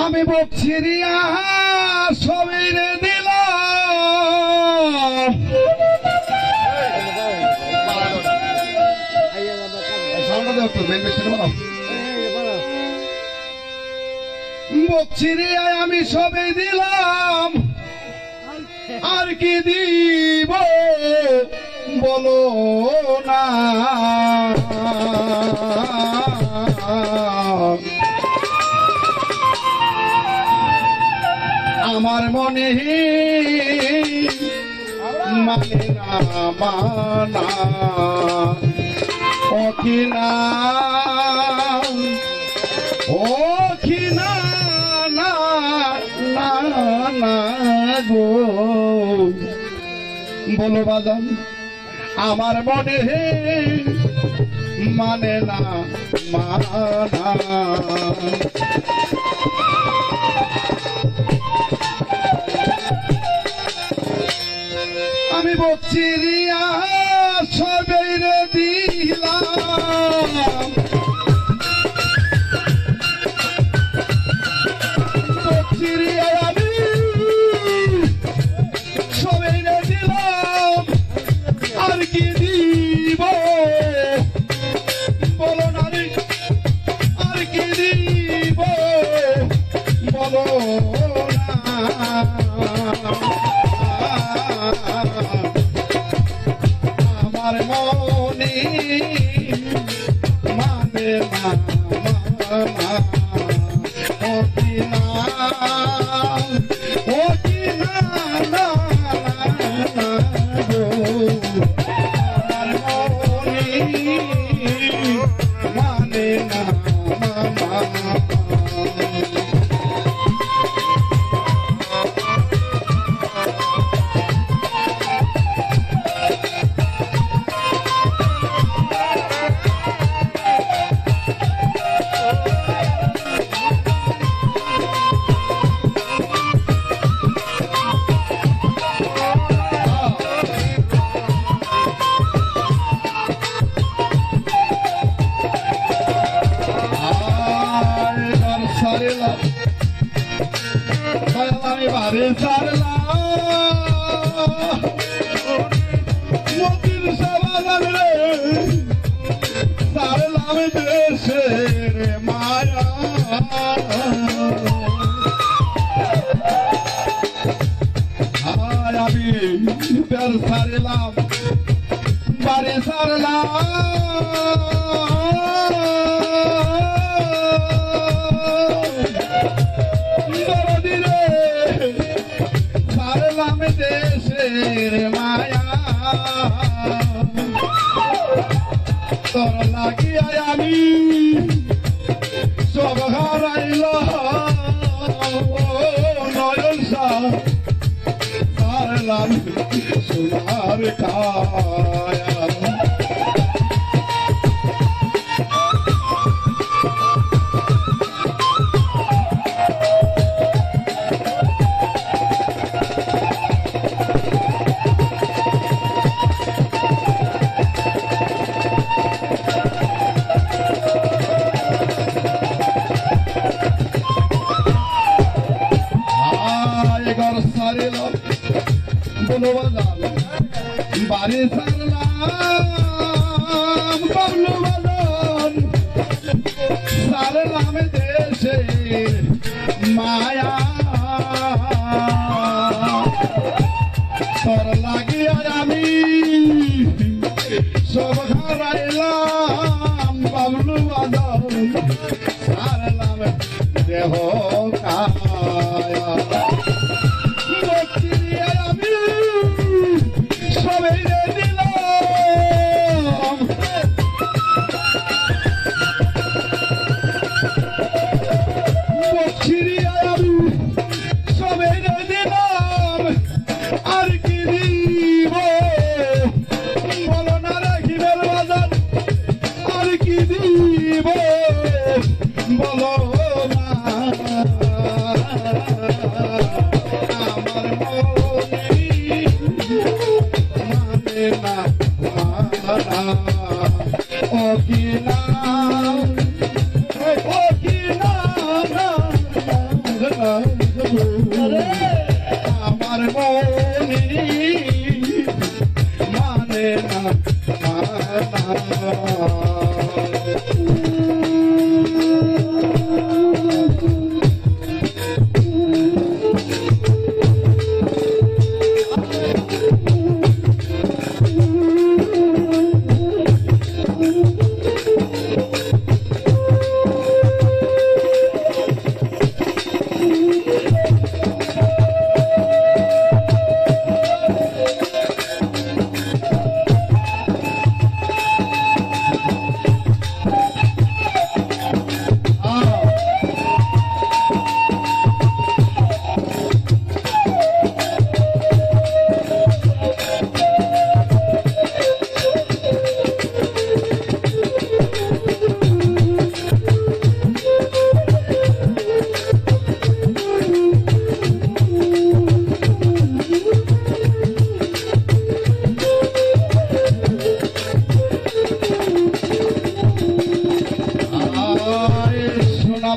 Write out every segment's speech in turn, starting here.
আমি বকছিরিয়া সবিরে দিলাম বকছিরিয়া আমি সবে দিলাম আর কি দিব বলো না আমার মনে মানে না মানা অখিনা অখিনা না না না গো বলো বাজান আমার মনে মানে না মানা আমি বকছিরিয়া সবেরে দিলাম বকছিরিয়া আমি সবেরে দিলাম আর কি দিব বলো না রে আর কি দিব বলো না আমার মনে মানে না না গো আমার মনে মানে না আমি বাড়ি সারলাম মতির সবাদান রে সারলাম দেশের মায়া আমি বের সারলাম বাড়ি সারলাম দেশের মায়া তোর লাগিয়া আমি সব হারাইল নয়ন সারলাম সোনার কায়া বাড়ি সারলাম বাবলু বাজান সারলাম দেশে মায়া তোর লাগিয়া আমি সব হারাইলাম বাবলু বাজান সারলাম দেহ কায়া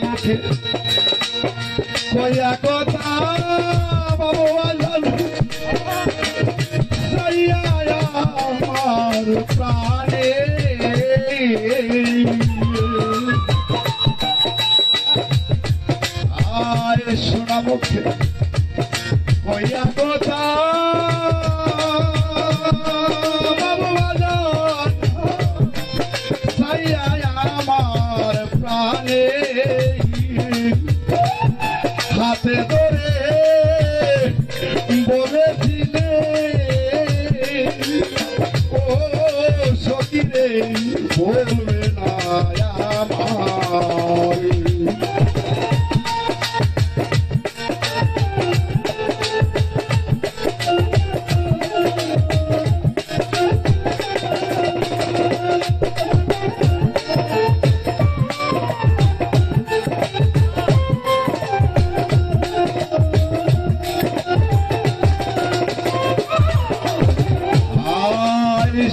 মুখে কইয়া কথা বাবু বাজান সাইয়া আমার প্রাণে আয় শোনা মুখে কইয়া কথা বাবু বাজান সাইয়া আমার প্রাণে হাতে ধরে বলেছিলে ও সখিরে বলবে না আমার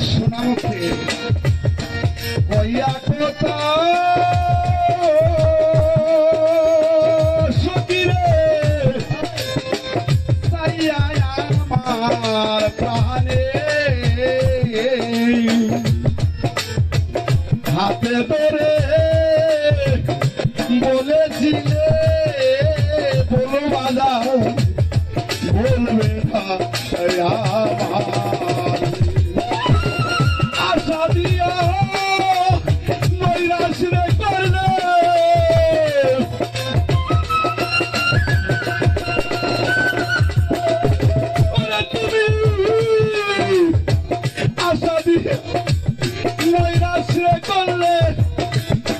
শোনামুখে কইয়া কথা সখিরে সাইয়া আমার প্রাণে হাতে ধরে বলেছিলে বলো বাজাও বলবে না আমার আশা দিয়া নৈরাশ রে করলে তুমি আশা দিয়া নৈরাশ রে করলে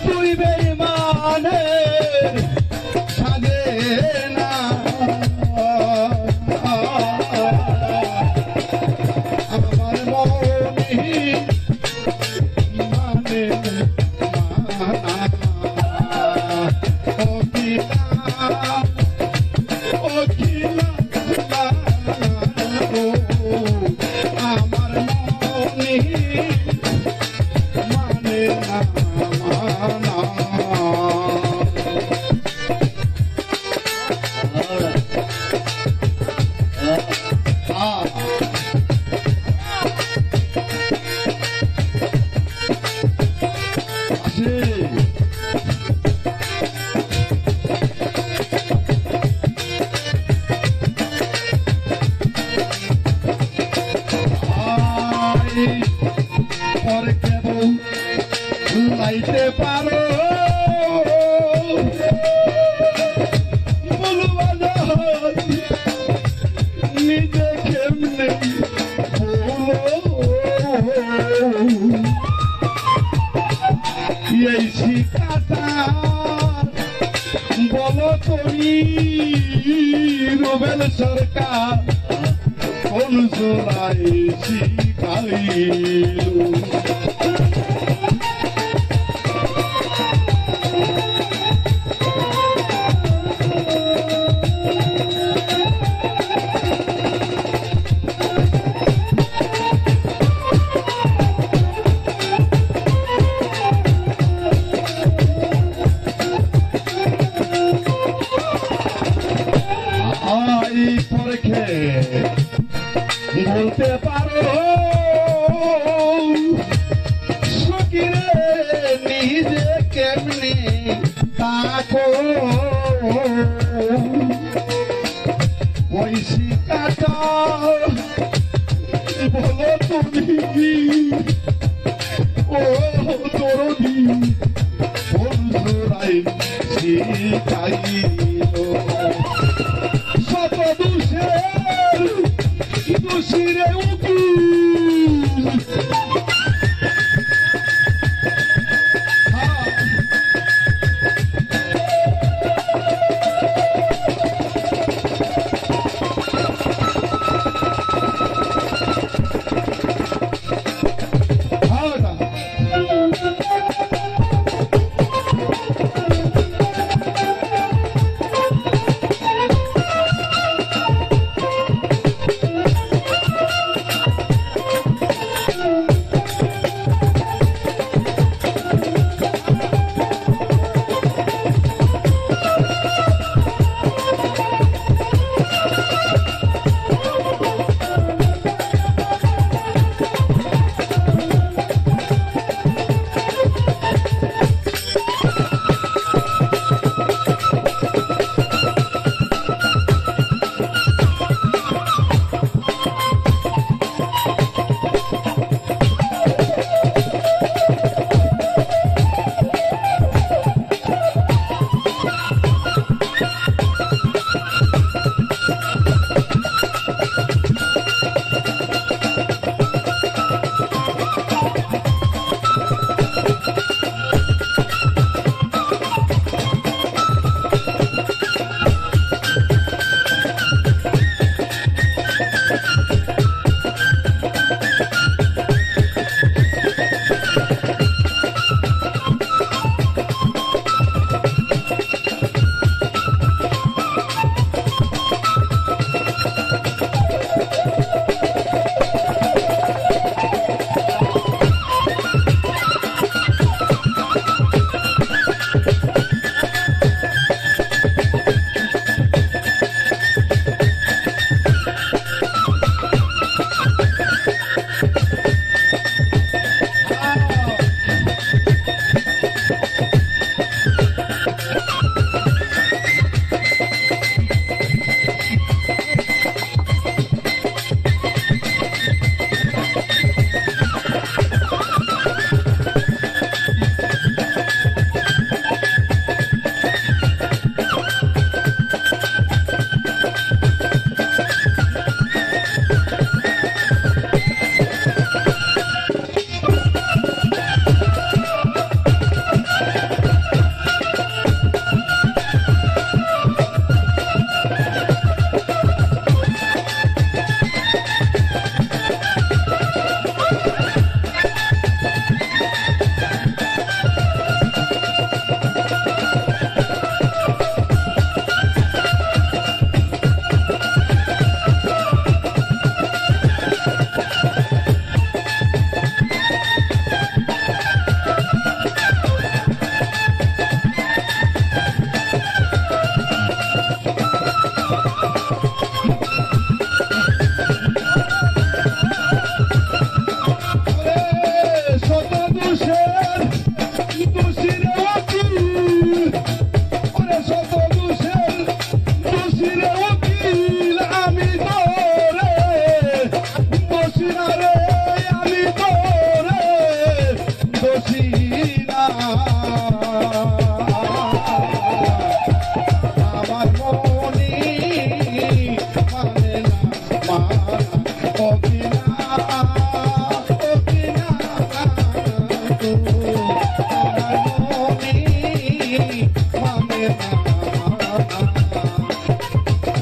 তুই বেঈমানে সাজে না আমার মনে লাইতে পারো নিজে কেমনে এই শিকাটা বলো তুমি রুবেল সরকার কোন জোড়াই শিখাইল পরখে বলতে পারো সখিরে নিজে কেমনে তাকো ওই শিকাটা বলো তুমি ও দরদি বন্ধুরাই শিখাইল শত দোষীরে উকিল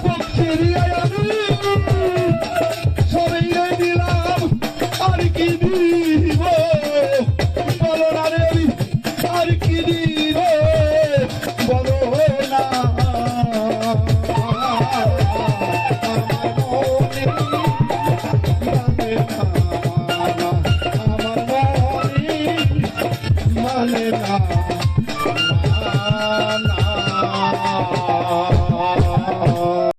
বক্সিরিয়ায় আমি সবাই দিলাম আর কি দিব বলো না রে আর কি দিব বলো না আমার মনে মানে না